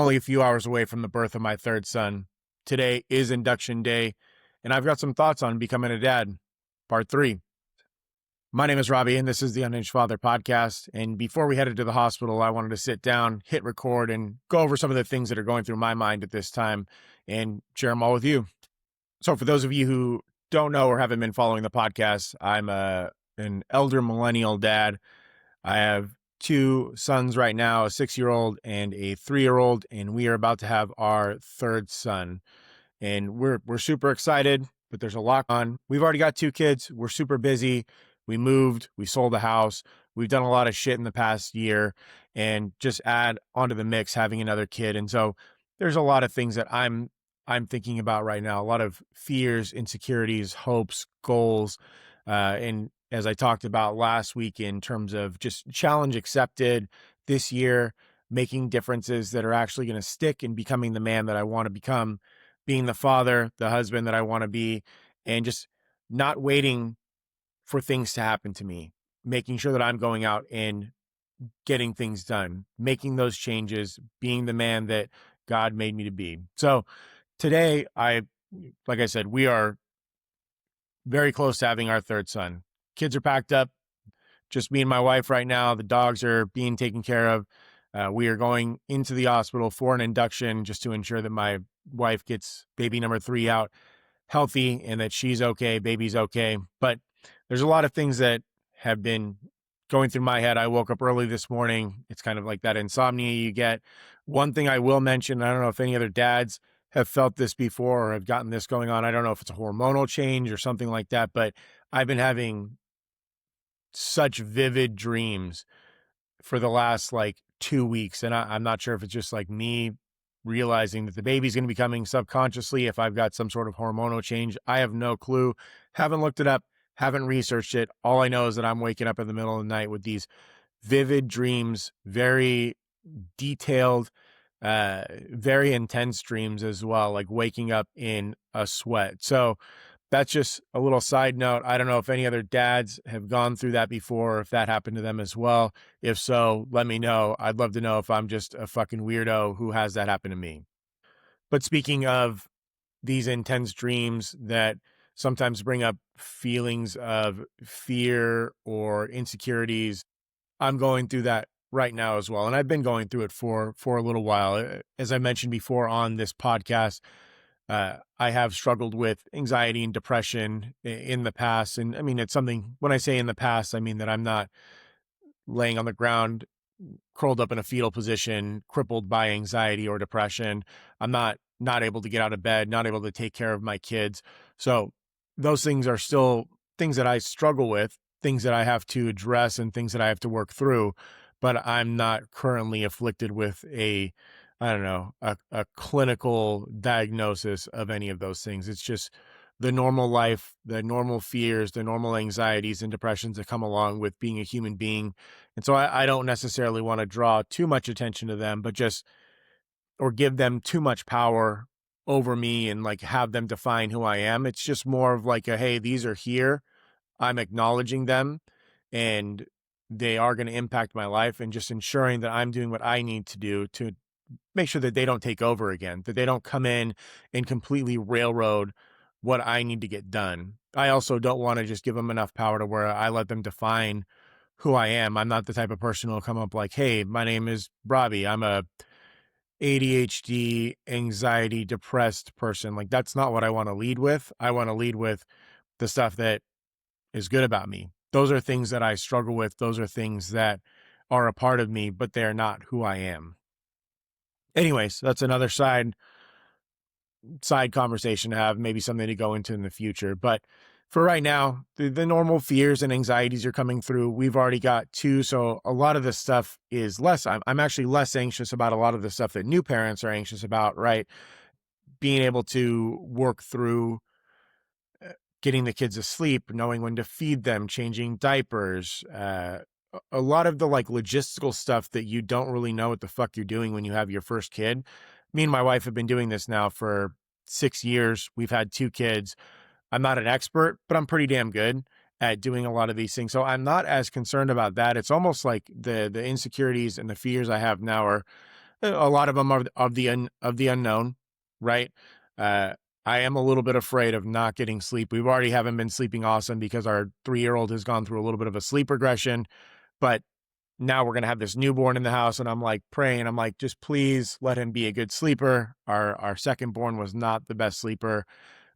only a few hours away from the birth of my third son. Today is induction day, and I've got some thoughts on becoming a dad. Part 3. My name is Robbie, and this is the Unhinged Father podcast. And before we headed to the hospital, I wanted to sit down, hit record, and go over some of the things that are going through my mind at this time and share them all with you. So for those of you who don't know or haven't been following the podcast, I'm an elder millennial dad. I have 2 sons right now, a 6-year-old and a 3-year-old, and we are about to have our third son. And we're super excited, but there's a lot on. We've already got 2 kids. We're super busy. We moved, we sold a house. We've done a lot of shit in the past year, and just add onto the mix having another kid. And so there's a lot of things that I'm thinking about right now, a lot of fears, insecurities, hopes, goals, and as I talked about last week in terms of just challenge accepted this year, making differences that are actually going to stick and becoming the man that I want to become, being the father, the husband that I want to be, and just not waiting for things to happen to me, making sure that I'm going out and getting things done, making those changes, being the man that God made me to be. So today, like I said, we are very close to having our third son. Kids are packed up, just me and my wife right now. The dogs are being taken care of. We are going into the hospital for an induction just to ensure that my wife gets baby number 3 out healthy and that she's okay, baby's okay. But there's a lot of things that have been going through my head. I woke up early this morning. It's kind of like that insomnia you get. One thing I will mention, I don't know if any other dads have felt this before or have gotten this going on. I don't know if it's a hormonal change or something like that, but I've been having such vivid dreams for the last 2 weeks. And I'm not sure if it's just like me realizing that the baby's going to be coming subconsciously, if I've got some sort of hormonal change. I have no clue. Haven't looked it up, haven't researched it. All I know is that I'm waking up in the middle of the night with these vivid dreams, very detailed, very intense dreams as well, like waking up in a sweat. So that's just a little side note. I don't know if any other dads have gone through that before, or if that happened to them as well. If so, let me know. I'd love to know if I'm just a fucking weirdo who has that happen to me. But speaking of these intense dreams that sometimes bring up feelings of fear or insecurities, I'm going through that right now as well. And I've been going through it for a little while. As I mentioned before on this podcast, I have struggled with anxiety and depression in the past. And I mean, it's something, when I say in the past, I mean that I'm not laying on the ground, curled up in a fetal position, crippled by anxiety or depression. I'm not able to get out of bed, not able to take care of my kids. So those things are still things that I struggle with, things that I have to address and things that I have to work through. But I'm not currently afflicted with a clinical diagnosis of any of those things. It's just the normal life, the normal fears, the normal anxieties and depressions that come along with being a human being. And so I don't necessarily want to draw too much attention to them, but or give them too much power over me and have them define who I am. It's just more of hey, these are here. I'm acknowledging them and they are going to impact my life, and just ensuring that I'm doing what I need to do to make sure that they don't take over again, that they don't come in and completely railroad what I need to get done. I also don't want to just give them enough power to where I let them define who I am. I'm not the type of person who'll come up hey, my name is Robbie. I'm a ADHD, anxiety, depressed person. That's not what I want to lead with. I want to lead with the stuff that is good about me. Those are things that I struggle with. Those are things that are a part of me, but they're not who I am. Anyways, that's another side conversation to have, maybe something to go into in the future. But for right now, the normal fears and anxieties are coming through. We've already got 2, so a lot of this stuff is less. I'm actually less anxious about a lot of the stuff that new parents are anxious about, right? Being able to work through getting the kids asleep, knowing when to feed them, changing diapers, a lot of the logistical stuff that you don't really know what the fuck you're doing when you have your first kid. Me and my wife have been doing this now for 6 years. We've had 2 kids. I'm not an expert, but I'm pretty damn good at doing a lot of these things. So I'm not as concerned about that. It's almost like the insecurities and the fears I have now are A lot of them are of the unknown, right? Uh, I am a little bit afraid of not getting sleep. We've already haven't been sleeping awesome because our 3-year-old has gone through a little bit of a sleep regression, but now we're gonna have this newborn in the house, and I'm like praying. I'm like, just please let him be a good sleeper. Our second born was not the best sleeper,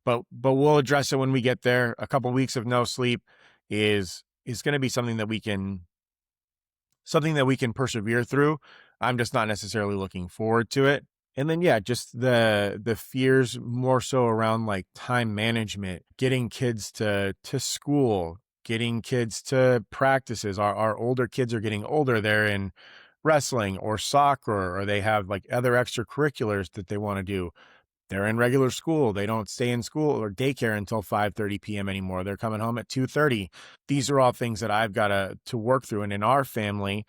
but we'll address it when we get there. A couple weeks of no sleep is going to be something that we can persevere through. I'm just not necessarily looking forward to it. And then yeah, just the fears more so around like time management, getting kids to school, getting kids to practices. Our older kids are getting older. They're in wrestling or soccer, or they have like other extracurriculars that they want to do. They're in regular school. They don't stay in school or daycare until 5:30 p.m. anymore. They're coming home at 2:30. These are all things that I've got to work through. And in our family,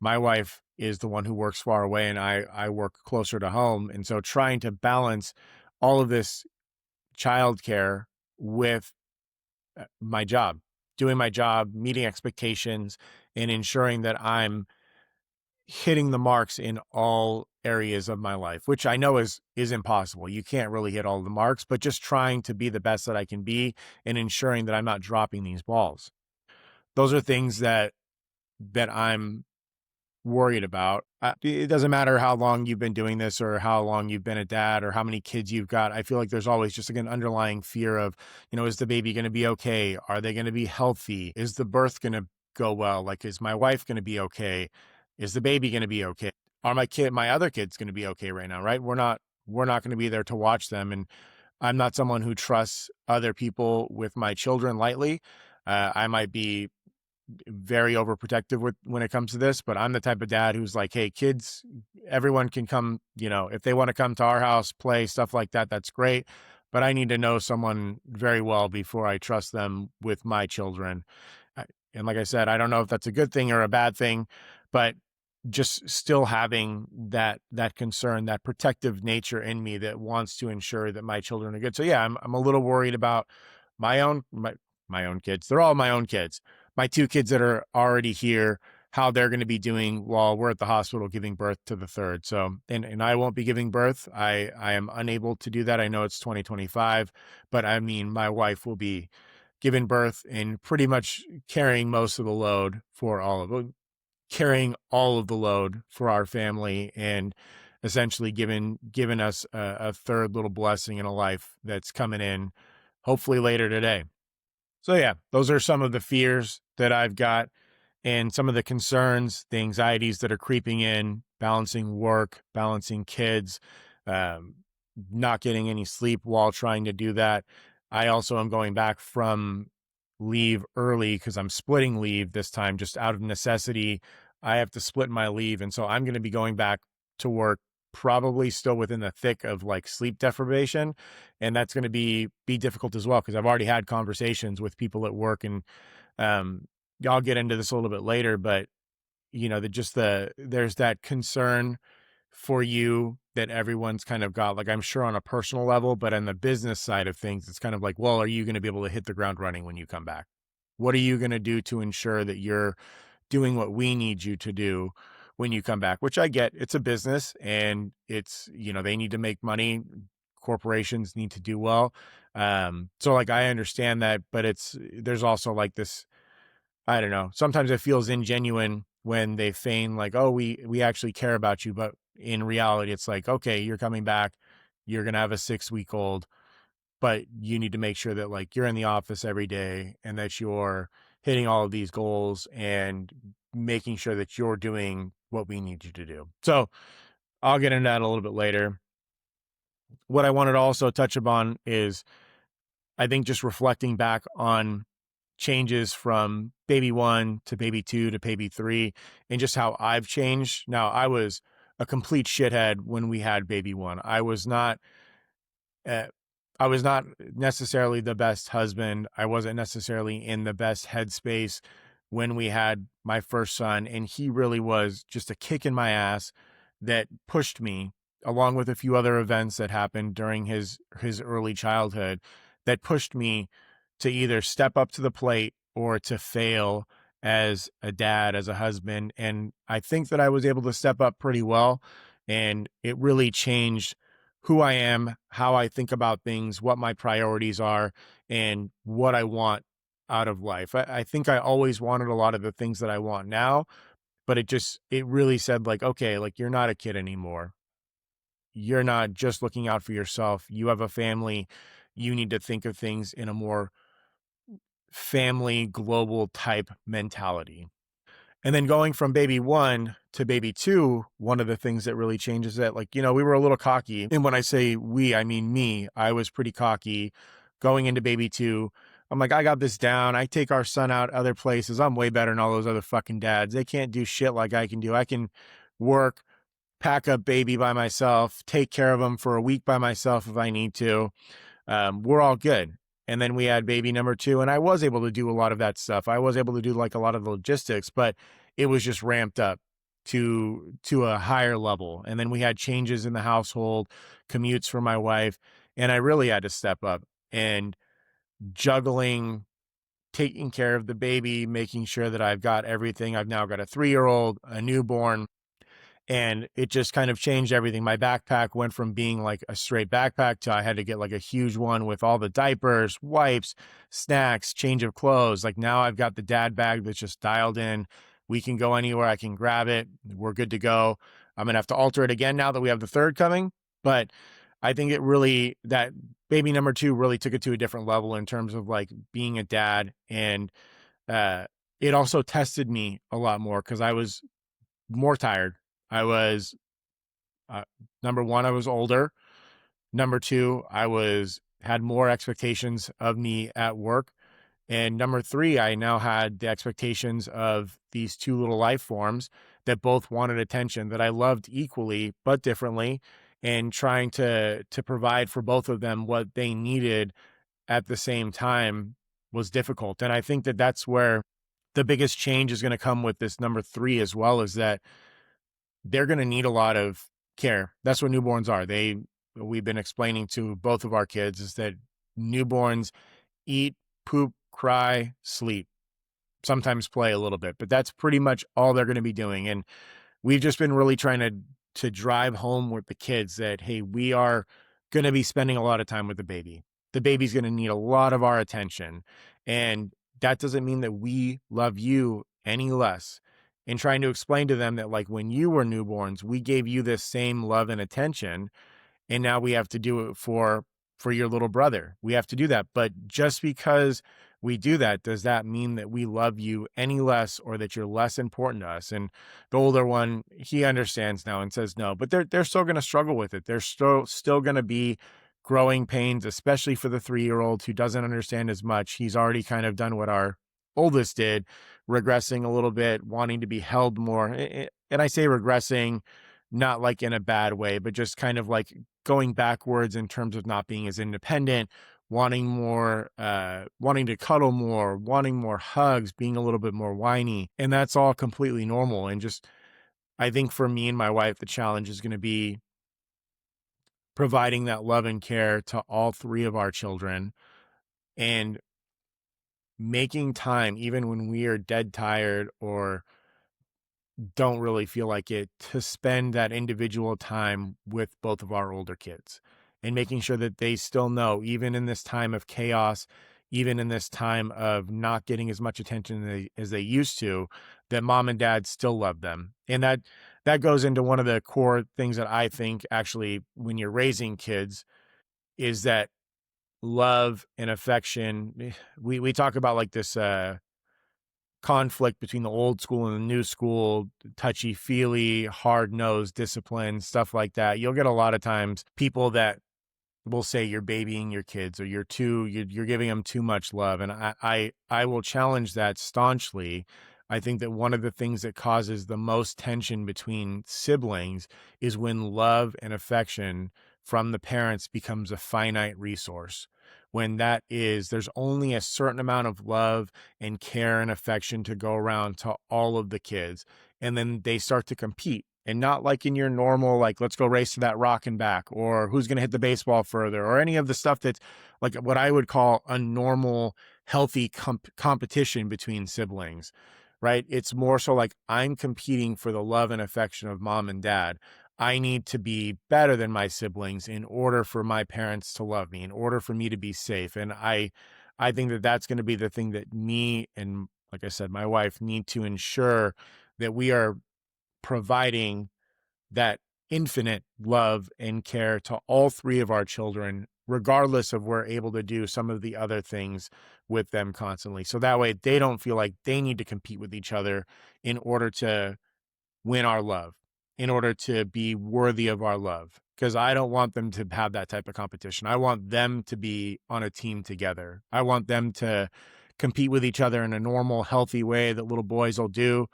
my wife is the one who works far away, and I work closer to home. And so trying to balance all of this childcare with my job, doing my job, meeting expectations, and ensuring that I'm hitting the marks in all areas of my life, which I know is impossible. You can't really hit all the marks, but just trying to be the best that I can be and ensuring that I'm not dropping these balls. Those are things that I'm worried about. It doesn't matter how long you've been doing this or how long you've been a dad or how many kids you've got. I feel like there's always just like an underlying fear of, is the baby going to be okay? Are they going to be healthy? Is the birth going to go well? Like, is my wife going to be okay? Is the baby going to be okay? Are my other kids going to be okay right now? Right? We're not going to be there to watch them. And I'm not someone who trusts other people with my children lightly. I might be very overprotective with when it comes to this, but I'm the type of dad who's like, hey, kids, everyone can come, if they want to come to our house, play, stuff like that, that's great. But I need to know someone very well before I trust them with my children. And like I said, I don't know if that's a good thing or a bad thing, but just still having that concern, that protective nature in me that wants to ensure that my children are good. So yeah, I'm a little worried about my own my own kids. They're all my own kids. My 2 kids that are already here, how they're going to be doing while we're at the hospital giving birth to the third. So, and I won't be giving birth. I am unable to do that. I know it's 2025, but I mean, my wife will be giving birth and pretty much carrying most of the load for all of it, carrying all of the load for our family, and essentially giving us a third little blessing in a life that's coming in hopefully later today. So yeah, those are some of the fears that I've got and some of the concerns, the anxieties that are creeping in, balancing work, balancing kids, um, not getting any sleep while trying to do that. I also am going back from leave early because I'm splitting leave this time just out of necessity. I have to split my leave. And so I'm going to be going back to work probably still within the thick of like sleep deprivation. And that's going to be difficult as well because I've already had conversations with people at work, and um, I'll get into this a little bit later, but there's that concern for you that everyone's kind of got, like, I'm sure on a personal level, but on the business side of things, it's kind of like, well, are you going to be able to hit the ground running when you come back? What are you going to do to ensure that you're doing what we need you to do when you come back? Which I get, it's a business and it's, they need to make money. Corporations need to do well. So like, I understand that, but there's also like this, I don't know. Sometimes it feels ingenuine when they feign like, oh, we actually care about you. But in reality, it's like, okay, you're coming back. You're going to have a 6-week-old, but you need to make sure that like you're in the office every day and that you're hitting all of these goals and making sure that you're doing what we need you to do. So I'll get into that a little bit later. What I wanted to also touch upon is, I think, just reflecting back on changes from baby 1 to baby 2 to baby 3 and just how I've changed. Now, I was a complete shithead when we had baby 1. Uh, I was not necessarily the best husband. I wasn't necessarily in the best headspace when we had my first son, and he really was just a kick in my ass that pushed me, along with a few other events that happened during his early childhood, that pushed me to either step up to the plate or to fail as a dad, as a husband. And I think that I was able to step up pretty well. And it really changed who I am, how I think about things, what my priorities are, and what I want out of life. I think I always wanted a lot of the things that I want now, but it really said, like, okay, like, you're not a kid anymore. You're not just looking out for yourself. You have a family. You need to think of things in a more family, global type mentality. And then going from baby one to baby two, one of the things that really changes that, like, we were a little cocky. And when I say we, I mean me. I was pretty cocky going into baby two. I'm like, I got this down. I take our son out other places. I'm way better than all those other fucking dads. They can't do shit like I can do. I can work, pack up baby by myself, take care of him for a week by myself if I need to. We're all good. And then we had baby number two, and I was able to do a lot of that stuff. I was able to do like a lot of the logistics, but it was just ramped up to a higher level. And then we had changes in the household, commutes for my wife, and I really had to step up and juggling taking care of the baby, making sure that I've got everything. I've now got a 3-year-old, a newborn, and it just kind of changed everything. My backpack went from being like a straight backpack to I had to get like a huge one with all the diapers, wipes, snacks, change of clothes. Like now I've got the dad bag that's just dialed in. We can go anywhere. I can grab it. We're good to go. I'm going to have to alter it again now that we have the third coming. But I think that baby number two really took it to a different level in terms of like being a dad. And it also tested me a lot more because I was more tired. I was number one, I was older. Number two, had more expectations of me at work. And number three, I now had the expectations of these two little life forms that both wanted attention that I loved equally, but differently, and trying to provide for both of them what they needed at the same time was difficult. And I think that that's where the biggest change is going to come with this number three as well, is that they're going to need a lot of care. That's what newborns are. We've been explaining to both of our kids is that newborns eat, poop, cry, sleep, sometimes play a little bit, but that's pretty much all they're going to be doing. And we've just been really trying to drive home with the kids that, hey, we are going to be spending a lot of time with the baby. The baby's going to need a lot of our attention. And that doesn't mean that we love you any less. And trying to explain to them that, like, when you were newborns, we gave you this same love and attention. And now we have to do it for your little brother. We have to do that. But just because we do that, does that mean that we love you any less or that you're less important to us? And the older one, he understands now and says no, but they're still going to struggle with it. There's still going to be growing pains, especially for the 3-year-old who doesn't understand as much. He's already kind of done what our oldest did, regressing a little bit, wanting to be held more. And I say regressing, not like in a bad way, but just kind of like going backwards in terms of not being as independent, wanting more, wanting to cuddle more, wanting more hugs, being a little bit more whiny. And that's all completely normal. And just, I think for me and my wife, the challenge is going to be providing that love and care to all three of our children and making time, even when we are dead tired or don't really feel like it, to spend that individual time with both of our older kids and making sure that they still know, even in this time of chaos, even in this time of not getting as much attention as they used to, that mom and dad still love them. And that goes into one of the core things that I think actually when you're raising kids is that love and affection. We talk about like this conflict between the old school and the new school, touchy-feely, hard-nosed discipline, stuff like that. You'll get a lot of times people that will say you're babying your kids or you're giving them too much love. And I will challenge that staunchly. I think that one of the things that causes the most tension between siblings is when love and affection from the parents becomes a finite resource. When there's only a certain amount of love and care and affection to go around to all of the kids. And then they start to compete. And not like in your normal, like, let's go race to that rock and back, or who's going to hit the baseball further, or any of the stuff that's like what I would call a normal, healthy competition between siblings, right? It's more so like I'm competing for the love and affection of mom and dad. I need to be better than my siblings in order for my parents to love me, in order for me to be safe. And I think that that's going to be the thing that me and, like I said, my wife need to ensure that we are providing that infinite love and care to all three of our children, regardless of we're able to do some of the other things with them constantly. So that way they don't feel like they need to compete with each other in order to win our love, in order to be worthy of our love. Because I don't want them to have that type of competition. I want them to be on a team together. I want them to compete with each other in a normal, healthy way that little boys will do.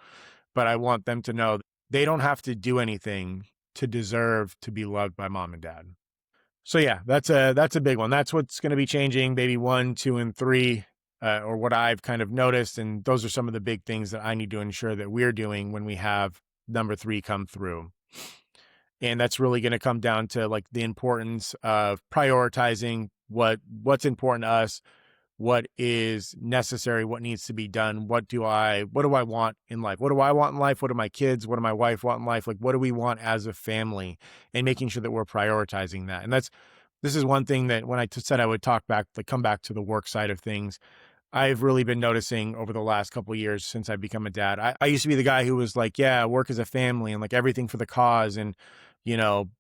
But I want them to know they don't have to do anything to deserve to be loved by mom and dad. So yeah, that's a big one. That's what's going to be changing, baby 1, 2, and 3, or what I've kind of noticed. And those are some of the big things that I need to ensure that we're doing when we have number 3 come through. And that's really going to come down to like the importance of prioritizing what's important to us, what is necessary, what needs to be done, what do I want in life? What do I want in life? What do my kids, what do my wife want in life? Like, what do we want as a family, and making sure that we're prioritizing that. And this is one thing that when I said I would come back to the work side of things, I've really been noticing over the last couple of years since I've become a dad. I used to be the guy who was like, yeah, work as a family and like everything for the cause, and,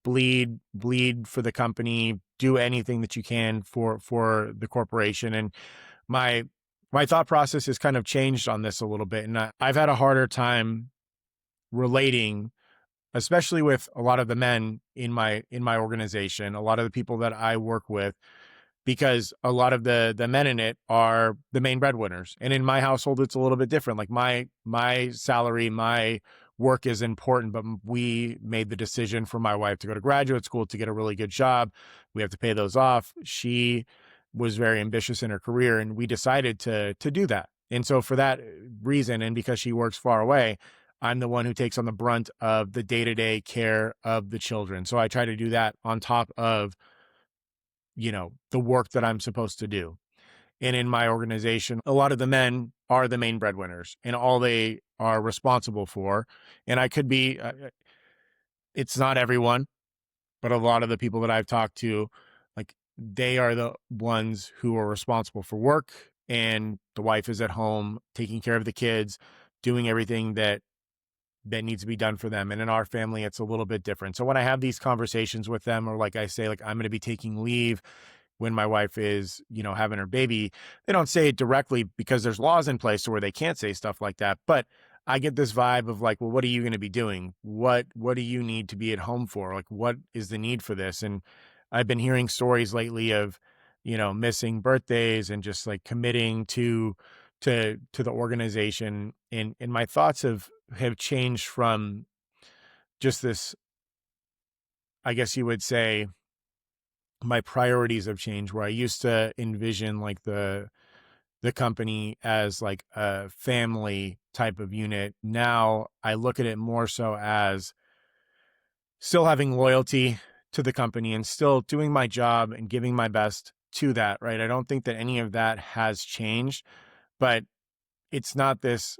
bleed for the company, do anything that you can for the corporation. And my thought process has kind of changed on this a little bit. And I've had a harder time relating, especially with a lot of the men in my organization, a lot of the people that I work with, because a lot of the men in it are the main breadwinners. And in my household, it's a little bit different. Like my salary, my work is important, but we made the decision for my wife to go to graduate school to get a really good job. We have to pay those off. She was very ambitious in her career, and we decided to do that. And so for that reason, and because she works far away, I'm the one who takes on the brunt of the day-to-day care of the children. So I try to do that on top of the work that I'm supposed to do. And in my organization, a lot of the men are the main breadwinners and all they are responsible for. And I could be, it's not everyone, but a lot of the people that I've talked to, like they are the ones who are responsible for work, and the wife is at home taking care of the kids, doing everything that needs to be done for them. And in our family, it's a little bit different. So when I have these conversations with them, or like I say, like I'm going to be taking leave when my wife is, having her baby, they don't say it directly because there's laws in place to where they can't say stuff like that. But I get this vibe of like, well, what are you going to be doing? What do you need to be at home for? Like, what is the need for this? And I've been hearing stories lately of, missing birthdays and just like committing to the organization. And my thoughts have changed from just this, I guess you would say, my priorities have changed, where I used to envision like the company as like a family type of unit. Now I look at it more so as still having loyalty to the company and still doing my job and giving my best to that, right? I don't think that any of that has changed, but it's not this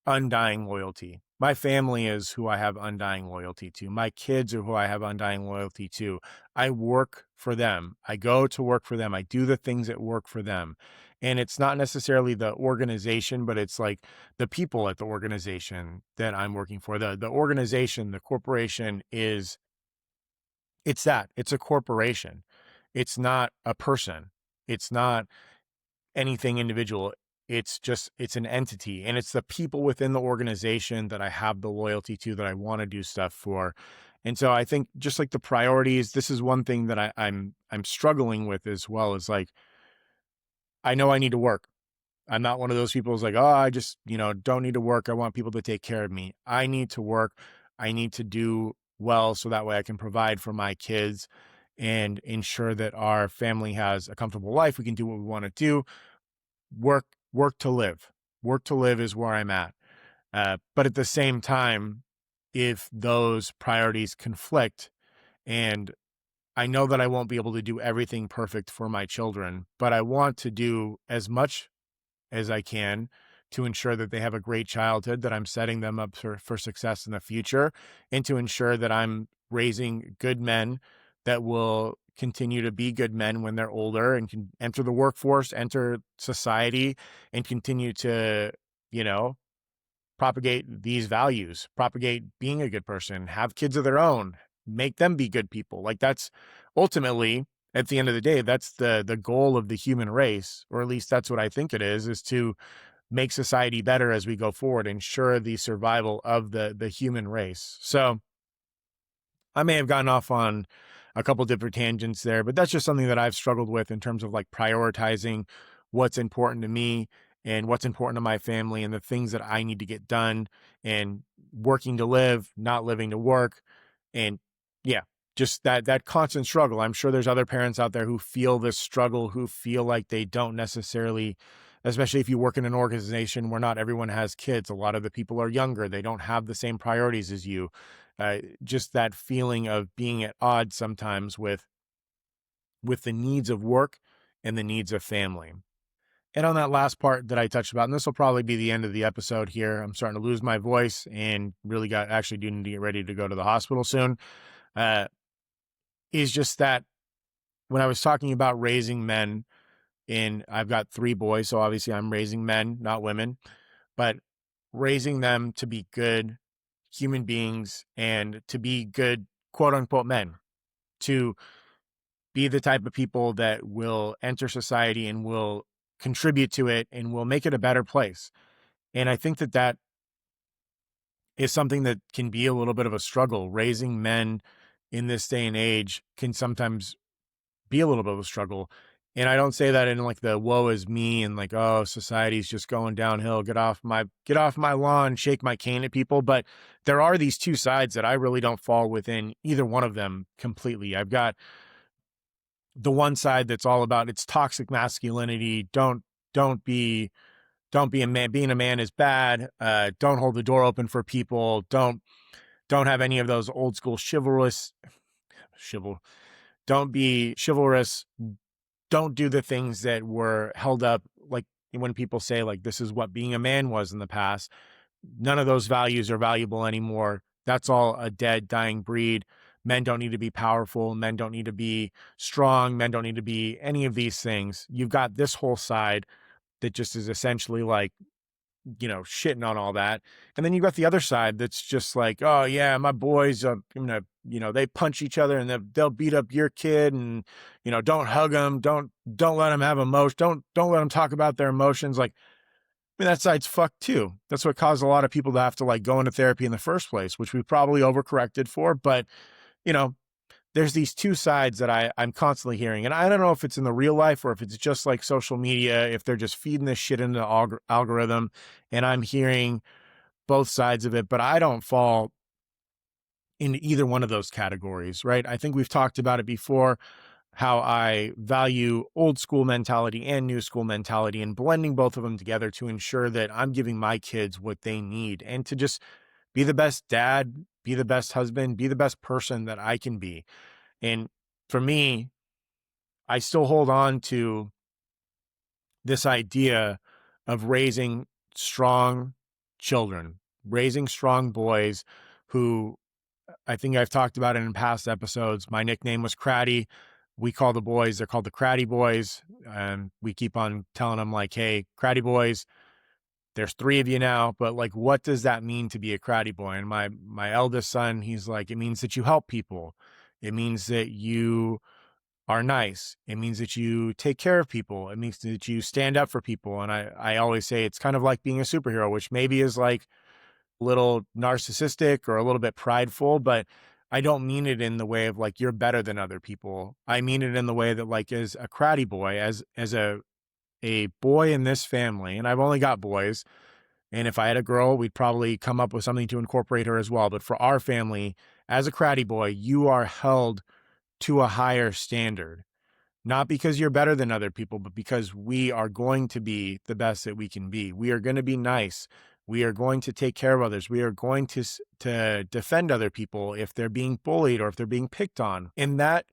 undying loyalty. My family is who I have undying loyalty to. My kids are who I have undying loyalty to. I work for them. I go to work for them. I do the things that work for them. And it's not necessarily the organization, but it's like the people at the organization that I'm working for. The organization, the corporation it's a corporation. It's not a person. It's not anything individual. It's an entity, and it's the people within the organization that I have the loyalty to, that I want to do stuff for. And so I think just like the priorities, this is one thing that I'm struggling with as well, is like, I know I need to work. I'm not one of those people who's like, oh, I just, don't need to work. I want people to take care of me. I need to work. I need to do well so that way I can provide for my kids and ensure that our family has a comfortable life. We can do what we want to do. Work to live. Work to live is where I'm at. But at the same time, if those priorities conflict, and I know that I won't be able to do everything perfect for my children, but I want to do as much as I can to ensure that they have a great childhood, that I'm setting them up for success in the future, and to ensure that I'm raising good men that will continue to be good men when they're older and can enter the workforce, enter society, and continue to, you know, propagate these values, propagate being a good person, have kids of their own, make them be good people. Like that's ultimately, at the end of the day, that's the goal of the human race, or at least that's what I think it is to make society better as we go forward, ensure the survival of the human race. So I may have gotten off on a couple different tangents there, but that's just something that I've struggled with in terms of like prioritizing what's important to me and what's important to my family and the things that I need to get done and working to live, not living to work. And yeah, just that constant struggle. I'm sure there's other parents out there who feel this struggle, who feel like they don't necessarily, especially if you work in an organization where not everyone has kids. A lot of the people are younger. They don't have the same priorities as you. Just that feeling of being at odds sometimes with the needs of work and the needs of family. And on that last part that I touched about, and this will probably be the end of the episode here. I'm starting to lose my voice and really actually do need to get ready to go to the hospital soon. Uh, is just that when I was talking about raising men, and I've got 3 boys, so obviously I'm raising men, not women, but raising them to be good human beings and to be good, quote unquote, men, to be the type of people that will enter society and will contribute to it and will make it a better place. And I think that that is something that can be a little bit of a struggle. Raising men in this day and age can sometimes be a little bit of a struggle. And I don't say that in like the woe is me and like, oh, society's just going downhill. Get off my lawn, shake my cane at people. But there are these two sides that I really don't fall within either one of them completely. I've got the one side that's all about it's toxic masculinity. Don't be a man. Being a man is bad. Don't hold the door open for people. Don't have any of those old school chival. Don't be chivalrous. Don't do the things that were held up, like when people say like this is what being a man was in the past. None of those values are valuable anymore. That's all a dead, dying breed. Men don't need to be powerful. Men don't need to be strong. Men don't need to be any of these things. You've got this whole side that just is essentially like, shitting on all that. And then you've got the other side that's just like, oh yeah, my boys, they punch each other and they'll beat up your kid and, don't hug them. Don't let them have emotion. Don't let them talk about their emotions. Like, I mean, that side's fucked too. That's what caused a lot of people to have to like go into therapy in the first place, which we probably overcorrected for. But, you know, there's these two sides that I'm constantly hearing. And I don't know if it's in the real life or if it's just like social media, if they're just feeding this shit into the algorithm and I'm hearing both sides of it, but I don't fall into either one of those categories, right? I think we've talked about it before, how I value old school mentality and new school mentality and blending both of them together to ensure that I'm giving my kids what they need and to just be the best dad, be the best husband, be the best person that I can be. And for me, I still hold on to this idea of raising strong children, raising strong boys who I think I've talked about it in past episodes. My nickname was Cratty. We call the boys, they're called the Cratty Boys. And we keep on telling them like, hey, Cratty Boys, there's 3 of you now, but like, what does that mean to be a Cratty Boy? And my eldest son, he's like, it means that you help people. It means that you are nice. It means that you take care of people. It means that you stand up for people. And I always say it's kind of like being a superhero, which maybe is like a little narcissistic or a little bit prideful, but I don't mean it in the way of like you're better than other people. I mean it in the way that like as a Cratty Boy, as a boy in this family, and I've only got boys, and if I had a girl, we'd probably come up with something to incorporate her as well. But for our family, as a Cratty Boy, you are held to a higher standard. Not because you're better than other people, but because we are going to be the best that we can be. We are going to be nice. We are going to take care of others. We are going to defend other people if they're being bullied or if they're being picked on. And that,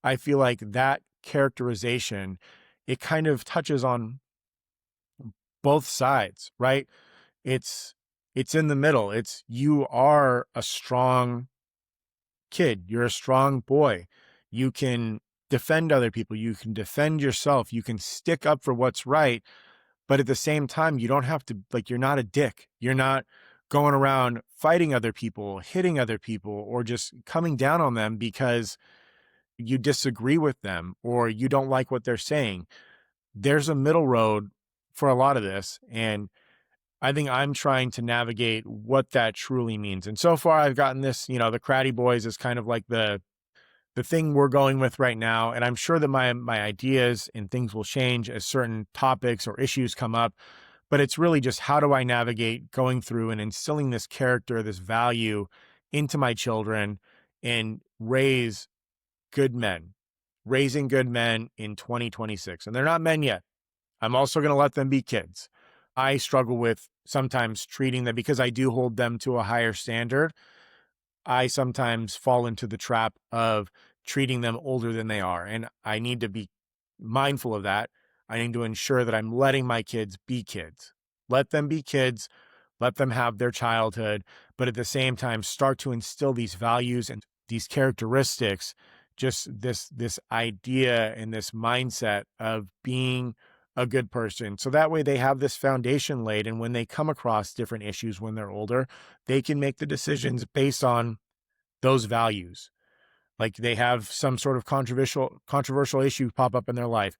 I feel like that characterization, it kind of touches on both sides, right? It's in the middle. It's you are a strong kid. You're a strong boy. You can defend other people. You can defend yourself. You can stick up for what's right. But at the same time, you don't have to, like, you're not a dick. You're not going around fighting other people, hitting other people, or just coming down on them because you disagree with them or you don't like what they're saying. There's a middle road for a lot of this. And I think I'm trying to navigate what that truly means. And so far I've gotten this, the Cratty Boys is kind of like the thing we're going with right now. And I'm sure that my ideas and things will change as certain topics or issues come up. But it's really just, how do I navigate going through and instilling this character, this value into my children and raise good men, raising good men in 2026. And they're not men yet. I'm also going to let them be kids. I struggle with sometimes treating them, because I do hold them to a higher standard. I sometimes fall into the trap of treating them older than they are. And I need to be mindful of that. I need to ensure that I'm letting my kids be kids. Let them be kids. Let them have their childhood. But at the same time, start to instill these values and these characteristics, just this idea and this mindset of being a good person. So that way they have this foundation laid. And when they come across different issues when they're older, they can make the decisions based on those values. Like, they have some sort of controversial issue pop up in their life.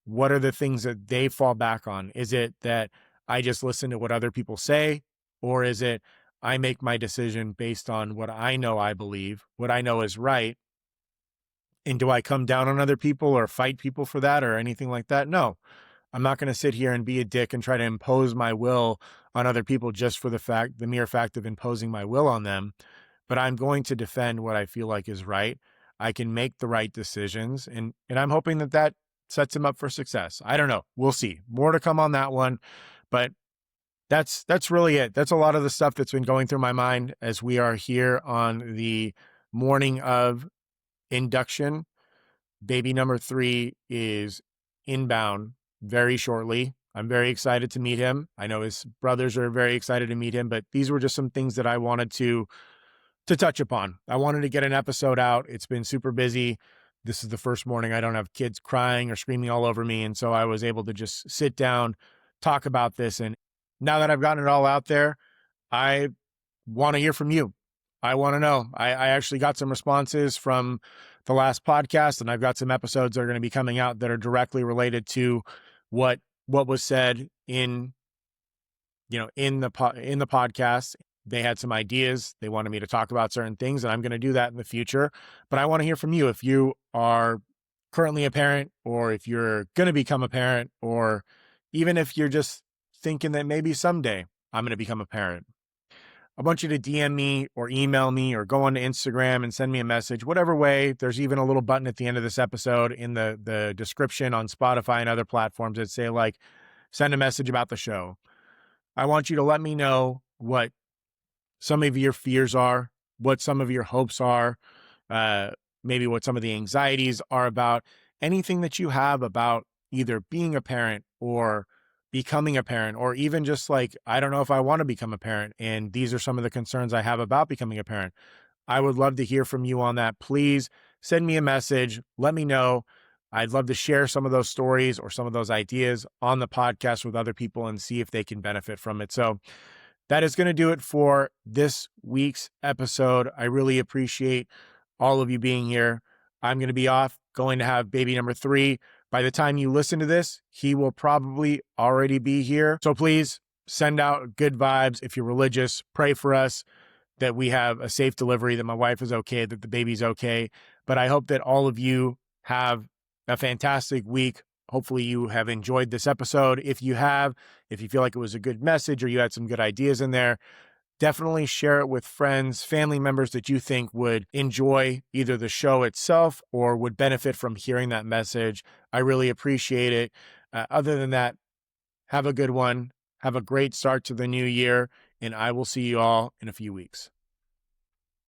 What are the things that they fall back on? Is it that I just listen to what other people say? Or is it I make my decision based on what I know I believe, what I know is right? And do I come down on other people or fight people for that or anything like that? No. I'm not going to sit here and be a dick and try to impose my will on other people just for the mere fact of imposing my will on them. But I'm going to defend what I feel like is right. I can make the right decisions, and I'm hoping that sets him up for success. I don't know. We'll see. More to come on that one, but that's really it. That's a lot of the stuff that's been going through my mind as we are here on the morning of induction. Baby number 3 is inbound very shortly. I'm very excited to meet him. I know his brothers are very excited to meet him, but these were just some things that I wanted to touch upon. I wanted to get an episode out. It's been super busy. This is the first morning I don't have kids crying or screaming all over me. And so I was able to just sit down, talk about this. And now that I've gotten it all out there, I want to hear from you. I want to know. I actually got some responses from the last podcast, and I've got some episodes that are going to be coming out that are directly related to what was said in the podcast. They had some ideas. They wanted me to talk about certain things, and I'm going to do that in the future. But I want to hear from you. If you are currently a parent, or if you're going to become a parent, or even if you're just thinking that maybe someday I'm going to become a parent, I want you to DM me or email me or go on to Instagram and send me a message, whatever way. There's even a little button at the end of this episode in the description on Spotify and other platforms that say, like, send a message about the show. I want you to let me know what some of your fears are, what some of your hopes are, maybe what some of the anxieties are about, anything that you have about either being a parent or becoming a parent, or even just like, I don't know if I want to become a parent, and these are some of the concerns I have about becoming a parent. I would love to hear from you on that. Please send me a message. Let me know. I'd love to share some of those stories or some of those ideas on the podcast with other people and see if they can benefit from it. So that is going to do it for this week's episode. I really appreciate all of you being here. I'm going to be off, going to have baby number 3. By the time you listen to this, he will probably already be here. So please send out good vibes. If you're religious, pray for us that we have a safe delivery, that my wife is okay, that the baby's okay. But I hope that all of you have a fantastic week. Hopefully you have enjoyed this episode. If you have, if you feel like it was a good message or you had some good ideas in there, definitely share it with friends, family members that you think would enjoy either the show itself or would benefit from hearing that message. I really appreciate it. Other than that, have a good one. Have a great start to the new year, and I will see you all in a few weeks.